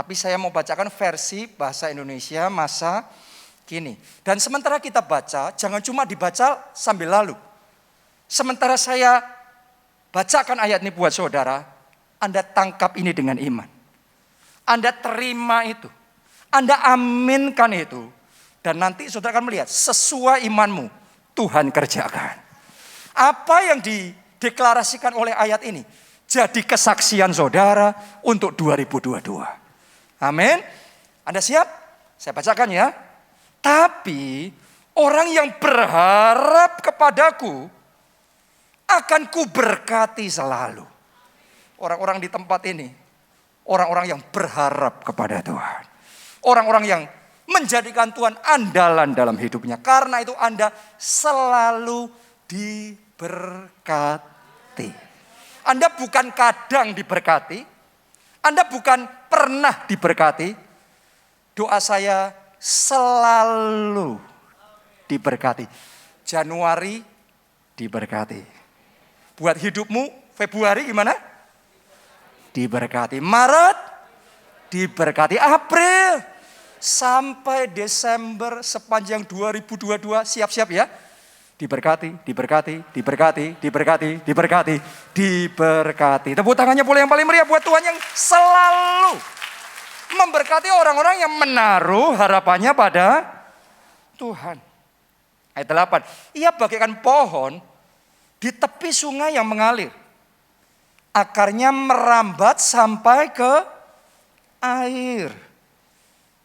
Tapi saya mau bacakan versi bahasa Indonesia masa kini. Dan sementara kita baca, jangan cuma dibaca sambil lalu. Sementara saya bacakan ayat ini buat saudara, Anda tangkap ini dengan iman. Anda terima itu. Anda aminkan itu. Dan nanti saudara akan melihat sesuai imanmu Tuhan kerjakan. Apa yang dideklarasikan oleh ayat ini jadi kesaksian saudara untuk 2022. Amin. Anda siap? Saya bacakan ya. Tapi orang yang berharap kepadaku akan kuberkati selalu. Orang-orang di tempat ini, orang-orang yang berharap kepada Tuhan. Orang-orang yang menjadikan Tuhan andalan dalam hidupnya. Karena itu Anda selalu diberkati. Anda bukan kadang diberkati. Anda bukan pernah diberkati. Doa saya selalu diberkati. Januari diberkati. Buat hidupmu Februari gimana? Diberkati. Maret diberkati. April sampai Desember sepanjang 2022 siap-siap ya. Diberkati, diberkati, diberkati, diberkati, diberkati, diberkati. Tepuk tangannya boleh yang paling meriah buat Tuhan yang selalu memberkati orang-orang yang menaruh harapannya pada Tuhan. Ayat 8. Ia bagaikan pohon di tepi sungai yang mengalir. Akarnya merambat sampai ke air.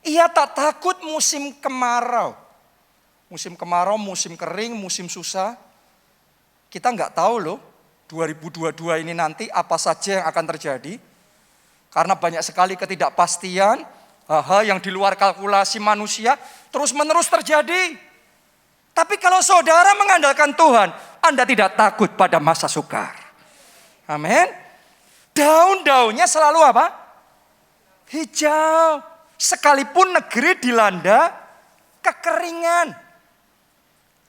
Ia tak takut musim kemarau. Musim kemarau, musim kering, musim susah. Kita nggak tahu loh 2022 ini nanti apa saja yang akan terjadi. Karena banyak sekali ketidakpastian, hal-hal yang di luar kalkulasi manusia terus-menerus terjadi. Tapi kalau saudara mengandalkan Tuhan, Anda tidak takut pada masa sukar. Amin. Daun-daunnya selalu apa? Hijau. Sekalipun negeri dilanda kekeringan.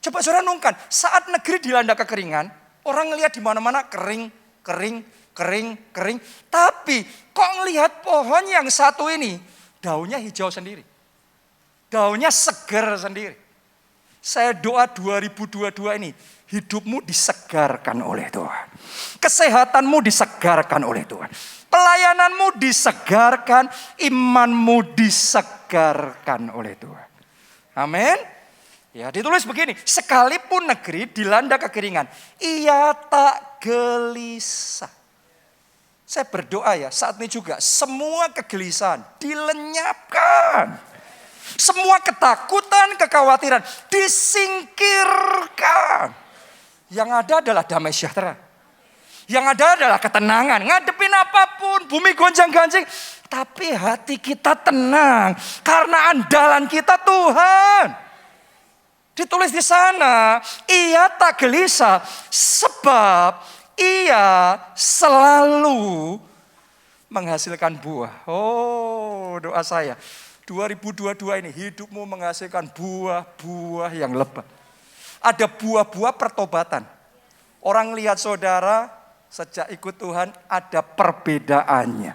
Coba saudara renungkan, saat negeri dilanda kekeringan, orang ngelihat di mana-mana kering, kering, kering, kering. Tapi kok ngelihat pohon yang satu ini, daunnya hijau sendiri. Daunnya segar sendiri. Saya doa 2022 ini, hidupmu disegarkan oleh Tuhan. Kesehatanmu disegarkan oleh Tuhan. Pelayananmu disegarkan, imanmu disegarkan oleh Tuhan. Amin. Ya, ditulis begini, sekalipun negeri dilanda kekeringan, ia tak gelisah. Saya berdoa ya, saat ini juga semua kegelisahan dilenyapkan. Semua ketakutan, kekhawatiran disingkirkan. Yang ada adalah damai sejahtera. Yang ada adalah ketenangan. Ngadepin apapun, bumi gonjang-ganjing. Tapi hati kita tenang. Karena andalan kita Tuhan. Ditulis di sana, ia tak gelisah. Sebab ia selalu menghasilkan buah. Oh, doa saya. 2022 ini hidupmu menghasilkan buah-buah yang lebat. Ada buah-buah pertobatan. Orang lihat saudara sejak ikut Tuhan ada perbedaannya.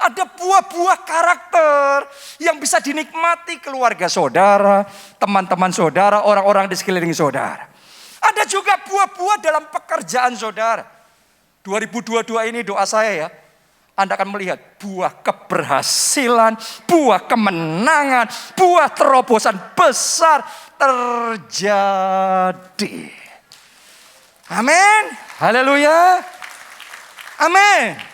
Ada buah-buah karakter yang bisa dinikmati keluarga saudara, teman-teman saudara, orang-orang di sekeliling saudara. Ada juga buah-buah dalam pekerjaan saudara. 2022 ini doa saya ya. Anda akan melihat buah keberhasilan, buah kemenangan, buah terobosan besar terjadi. Amin. Haleluya. Amin.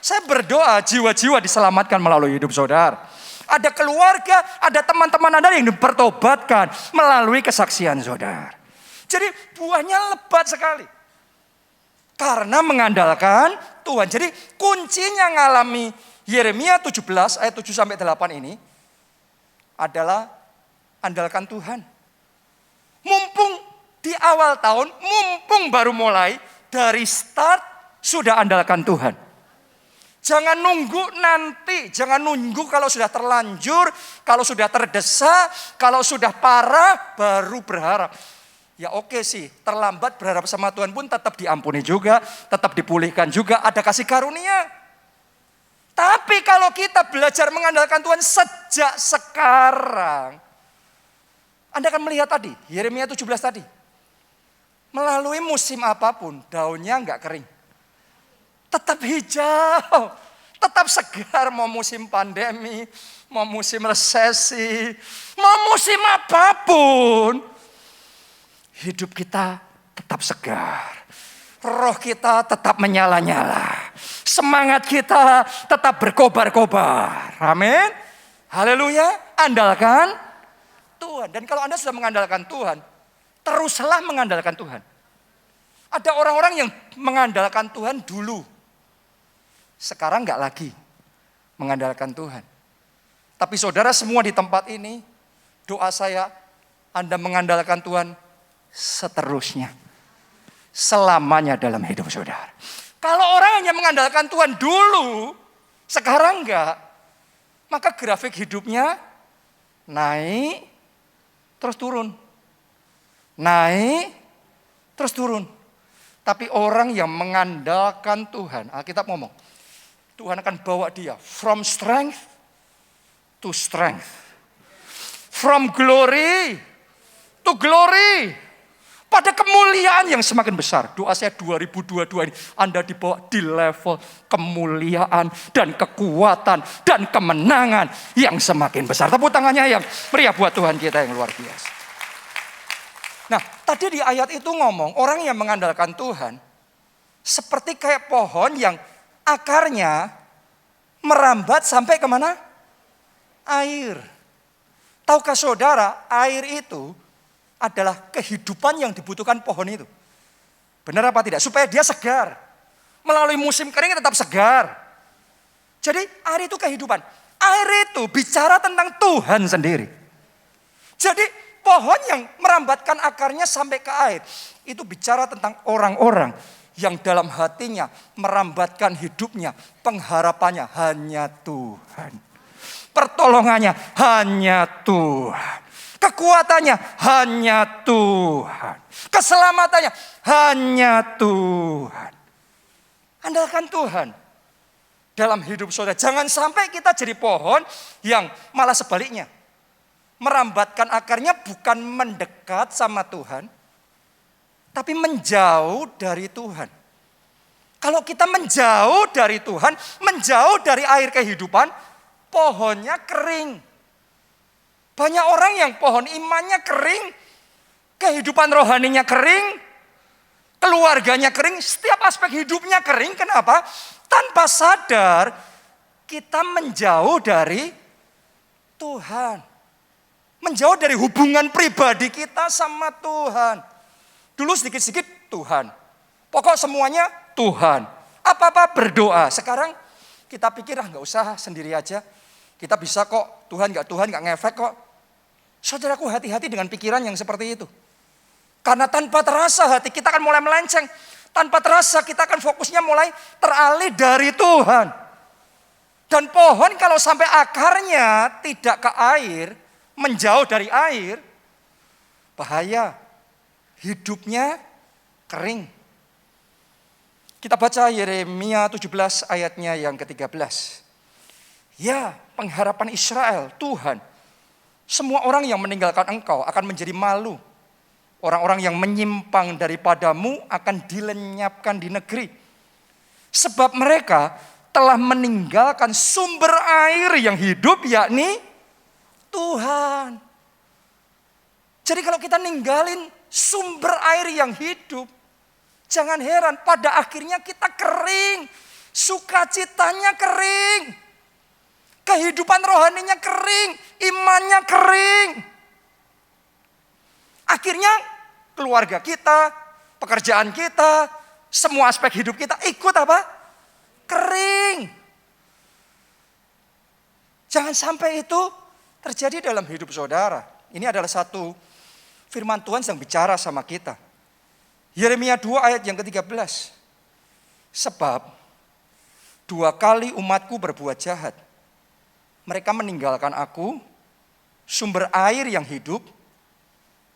Saya berdoa jiwa-jiwa diselamatkan melalui hidup saudara. Ada keluarga, ada teman-teman Anda yang dipertobatkan melalui kesaksian saudara. Jadi buahnya lebat sekali. Karena mengandalkan Tuhan. Jadi kuncinya ngalami Yeremia 17 ayat 7 sampai 8 ini adalah andalkan Tuhan. Mumpung di awal tahun, mumpung baru mulai, dari start sudah andalkan Tuhan. Jangan nunggu nanti, jangan nunggu kalau sudah terlanjur, kalau sudah terdesak, kalau sudah parah baru berharap. Ya oke sih, terlambat berharap sama Tuhan pun tetap diampuni juga, tetap dipulihkan juga, ada kasih karunia. Tapi kalau kita belajar mengandalkan Tuhan sejak sekarang, Anda akan melihat tadi, Yeremia 17 tadi. Melalui musim apapun, daunnya enggak kering. Tetap hijau, tetap segar, mau musim pandemi, mau musim resesi, mau musim apapun. Hidup kita tetap segar. Roh kita tetap menyala-nyala. Semangat kita tetap berkobar-kobar. Amin. Haleluya. Andalkan Tuhan. Dan kalau Anda sudah mengandalkan Tuhan, teruslah mengandalkan Tuhan. Ada orang-orang yang mengandalkan Tuhan dulu. Sekarang enggak lagi mengandalkan Tuhan. Tapi saudara semua di tempat ini, doa saya, Anda mengandalkan Tuhan seterusnya. Selamanya dalam hidup saudara. Kalau orang hanya mengandalkan Tuhan dulu, sekarang enggak, maka grafik hidupnya naik, terus turun. Naik, terus turun. Tapi orang yang mengandalkan Tuhan, Alkitab ngomong, Tuhan akan bawa dia from strength to strength. From glory to glory. Pada kemuliaan yang semakin besar. Doa saya 2022 ini, Anda dibawa di level kemuliaan dan kekuatan dan kemenangan yang semakin besar. Tepuk tangannya yang meriah buat Tuhan kita yang luar biasa. Nah, tadi di ayat itu ngomong, orang yang mengandalkan Tuhan, seperti kayak pohon yang akarnya merambat sampai kemana? Air. Tahukah saudara, air itu adalah kehidupan yang dibutuhkan pohon itu. Benar apa tidak? Supaya dia segar. Melalui musim kering tetap segar. Jadi air itu kehidupan. Air itu bicara tentang Tuhan sendiri. Jadi pohon yang merambatkan akarnya sampai ke air, itu bicara tentang orang-orang yang dalam hatinya merambatkan hidupnya, pengharapannya hanya Tuhan. Pertolongannya hanya Tuhan. Kekuatannya hanya Tuhan. Keselamatannya hanya Tuhan. Andalkan Tuhan dalam hidup saudara. Jangan sampai kita jadi pohon yang malah sebaliknya. Merambatkan akarnya bukan mendekat sama Tuhan, tapi menjauh dari Tuhan. Kalau kita menjauh dari Tuhan, menjauh dari air kehidupan, pohonnya kering. Banyak orang yang pohon imannya kering, kehidupan rohaninya kering, keluarganya kering, setiap aspek hidupnya kering. Kenapa? Tanpa sadar kita menjauh dari Tuhan. Menjauh dari hubungan pribadi kita sama Tuhan. Dulu sedikit-sedikit Tuhan. Pokok semuanya Tuhan. Apa-apa berdoa. Sekarang kita pikir nggak usah sendiri aja. Kita bisa kok, Tuhan nggak ngefek kok. Saudaraku, hati-hati dengan pikiran yang seperti itu. Karena tanpa terasa hati kita akan mulai melenceng. Tanpa terasa kita akan fokusnya mulai teralih dari Tuhan. Dan pohon kalau sampai akarnya tidak ke air, menjauh dari air, bahaya. Hidupnya kering. Kita baca Yeremia 17 ayatnya yang ke-13. Ya, pengharapan Israel, Tuhan. Semua orang yang meninggalkan engkau akan menjadi malu. Orang-orang yang menyimpang daripadamu akan dilenyapkan di negeri. Sebab mereka telah meninggalkan sumber air yang hidup, yakni Tuhan. Jadi kalau kita ninggalin sumber air yang hidup, jangan heran pada akhirnya kita kering. Sukacitanya kering. Kehidupan rohaninya kering, imannya kering. Akhirnya keluarga kita, pekerjaan kita, semua aspek hidup kita ikut apa? Kering. Jangan sampai itu terjadi dalam hidup saudara. Ini adalah satu firman Tuhan yang bicara sama kita. Yeremia 2 ayat yang ke-13. Sebab 2 kali umatku berbuat jahat. Mereka meninggalkan aku, sumber air yang hidup,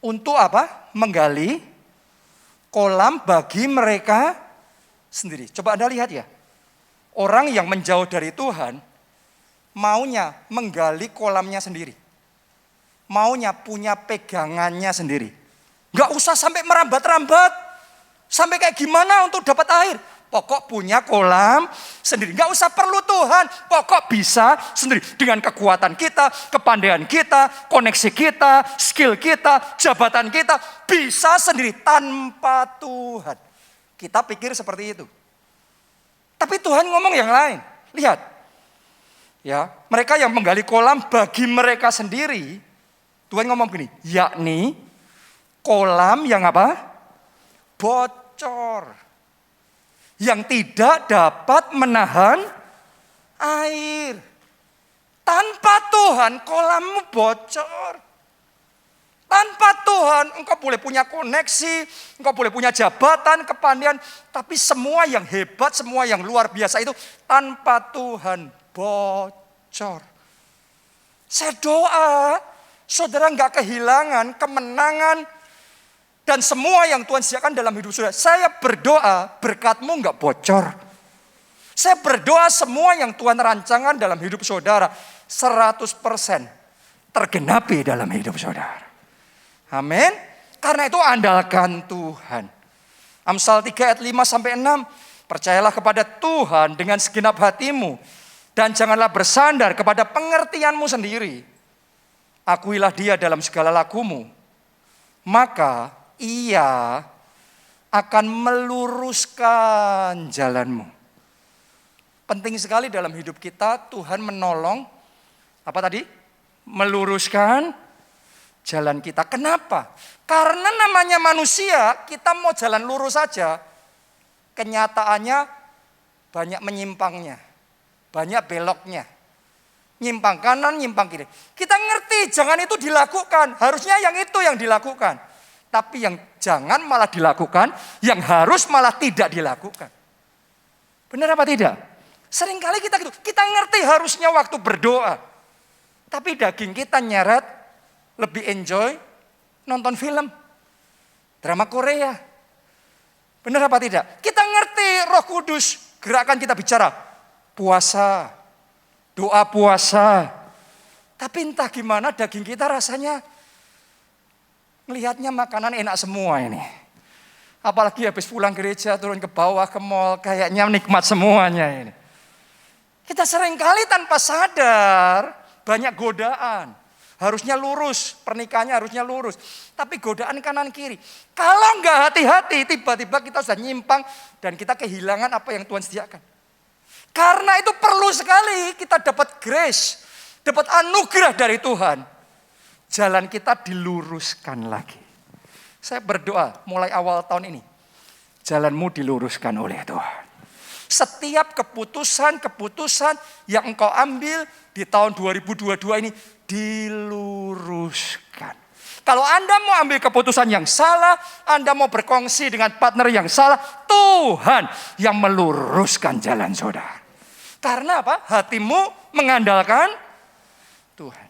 untuk apa? Menggali kolam bagi mereka sendiri. Coba Anda lihat ya. Orang yang menjauh dari Tuhan, maunya menggali kolamnya sendiri. Maunya punya pegangannya sendiri. Nggak usah sampai merambat-rambat. Sampai kayak gimana untuk dapat air. Pokok punya kolam sendiri. Nggak usah perlu Tuhan. Pokok bisa sendiri. Dengan kekuatan kita, kepandaian kita, koneksi kita, skill kita, jabatan kita. Bisa sendiri tanpa Tuhan. Kita pikir seperti itu. Tapi Tuhan ngomong yang lain. Lihat. Ya, mereka yang menggali kolam bagi mereka sendiri. Tuhan ngomong begini. Yakni kolam yang apa? Bocor. Yang tidak dapat menahan air. Tanpa Tuhan kolammu bocor. Tanpa Tuhan engkau boleh punya koneksi, engkau boleh punya jabatan, kepandaian. Tapi semua yang hebat, semua yang luar biasa itu tanpa Tuhan bocor. Saya doa, saudara enggak kehilangan kemenangan, dan semua yang Tuhan sediakan dalam hidup saudara. Saya berdoa berkatmu enggak bocor. Saya berdoa semua yang Tuhan rancangkan dalam hidup saudara 100% tergenapi dalam hidup saudara. Amin. Karena itu andalkan Tuhan. Amsal 3 ayat 5-6. Percayalah kepada Tuhan dengan segenap hatimu. Dan janganlah bersandar kepada pengertianmu sendiri. Akuilah dia dalam segala lakumu. Maka Ia akan meluruskan jalanmu. Penting sekali dalam hidup kita Tuhan menolong, apa tadi? Meluruskan jalan kita. Kenapa? Karena namanya manusia, kita mau jalan lurus saja. Kenyataannya banyak menyimpangnya, banyak beloknya. Nyimpang kanan, nyimpang kiri. Kita ngerti jangan itu dilakukan, harusnya yang itu yang dilakukan. Tapi yang jangan malah dilakukan, yang harus malah tidak dilakukan. Benar apa tidak? Seringkali kita gitu, kita ngerti harusnya waktu berdoa. Tapi daging kita nyeret, lebih enjoy nonton film. Drama Korea. Benar apa tidak? Kita ngerti Roh Kudus, gerakan kita bicara. Puasa, doa puasa. Tapi entah gimana daging kita rasanya melihatnya makanan enak semua ini. Apalagi habis pulang gereja, turun ke bawah, ke mall, kayaknya nikmat semuanya ini. Kita seringkali tanpa sadar, banyak godaan. Harusnya lurus, pernikahannya harusnya lurus. Tapi godaan kanan kiri. Kalau enggak hati-hati, tiba-tiba kita sudah nyimpang dan kita kehilangan apa yang Tuhan sediakan. Karena itu perlu sekali kita dapat grace, dapat anugerah dari Tuhan. Jalan kita diluruskan lagi. Saya berdoa mulai awal tahun ini. Jalanmu diluruskan oleh Tuhan. Setiap keputusan yang engkau ambil di tahun 2022 ini diluruskan. Kalau Anda mau ambil keputusan yang salah, Anda mau berkongsi dengan partner yang salah, Tuhan yang meluruskan jalan saudara. Karena apa? Hatimu mengandalkan Tuhan.